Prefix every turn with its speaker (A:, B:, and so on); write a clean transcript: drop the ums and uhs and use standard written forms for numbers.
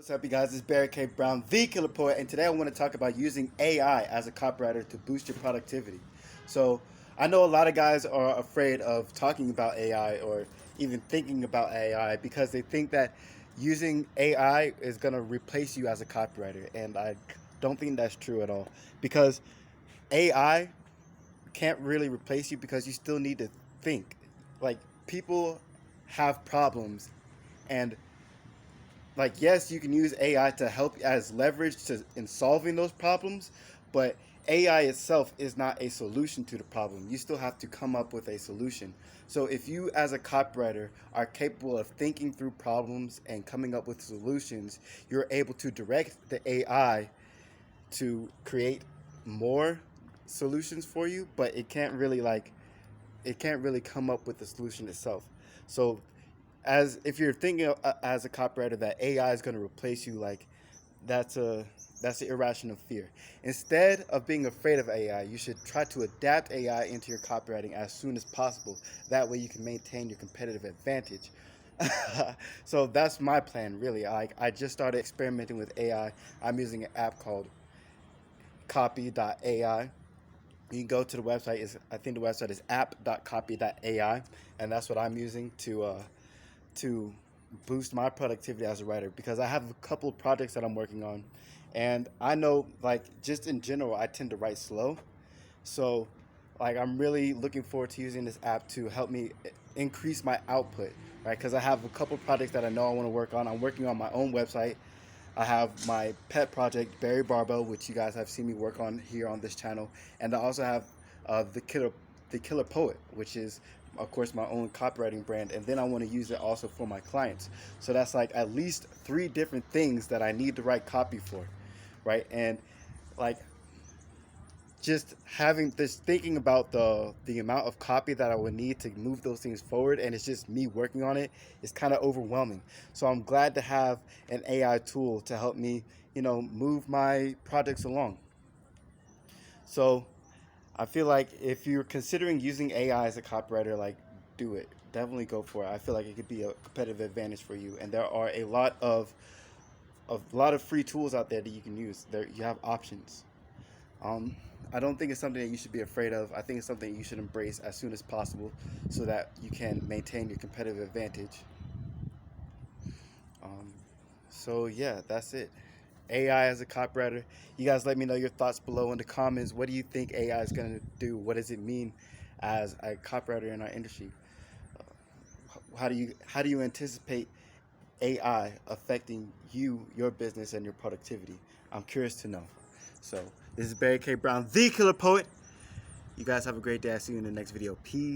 A: What's up, you guys? It's Barry K. Brown, the Killer Poet, and today I want to talk about using AI as a copywriter to boost your productivity. So, I know a lot of guys are afraid of talking about AI or even thinking about AI because they think that using AI is going to replace you as a copywriter, and I don't think that's true at all because AI can't really replace you because you still need to think. Like, people have problems, and yes, you can use AI to help as leverage to in solving those problems, but AI itself is not a solution to the problem. You still have to come up with a solution. So if you as a copywriter are capable of thinking through problems and coming up with solutions, you're able to direct the AI to create more solutions for you, but it can't really come up with the solution itself. So as if you're thinking as a copywriter that AI is going to replace you, that's a that's an irrational fear. Instead of being afraid of AI, you should try to adapt AI into your copywriting as soon as possible. That way you can maintain your competitive advantage. So that's my plan, really. I just started experimenting with AI. I'm using an app called copy.ai. You can go to the website. I think the website is app.copy.ai, and that's what I'm using to boost my productivity as a writer because I have a couple of projects that I'm working on, and I know, just in general, I tend to write slow. So I'm really looking forward to using this app to help me increase my output, right? Because I have a couple of projects that I know I want to work on. I'm working on my own website. I have my pet project, Barry Barbell, which you guys have seen me work on here on this channel, and I also have the Killer Poet, which is, of course, my own copywriting brand, and then I want to use it also for my clients. So that's like at least three different things that I need to write copy for, right? And like just having this thinking about the amount of copy that I would need to move those things forward, and it's just me working on it, is kind of overwhelming. So I'm glad to have an AI tool to help me, move my projects along. So I feel like if you're considering using AI as a copywriter, do it. Definitely go for it. I feel like it could be a competitive advantage for you, and there are a lot of free tools out there that you can use. There you have options. Um, I don't think it's something that you should be afraid of. I think it's something you should embrace as soon as possible so that you can maintain your competitive advantage. Um, so yeah, that's it. AI as a copywriter. You guys let me know your thoughts below in the comments. What do you think AI is going to do? What does it mean as a copywriter in our industry? How do you anticipate AI affecting you, your business, and your productivity? I'm curious to know. So this is Barry K. Brown, the Killer Poet. You guys have a great day. I'll see you in the next video. Peace.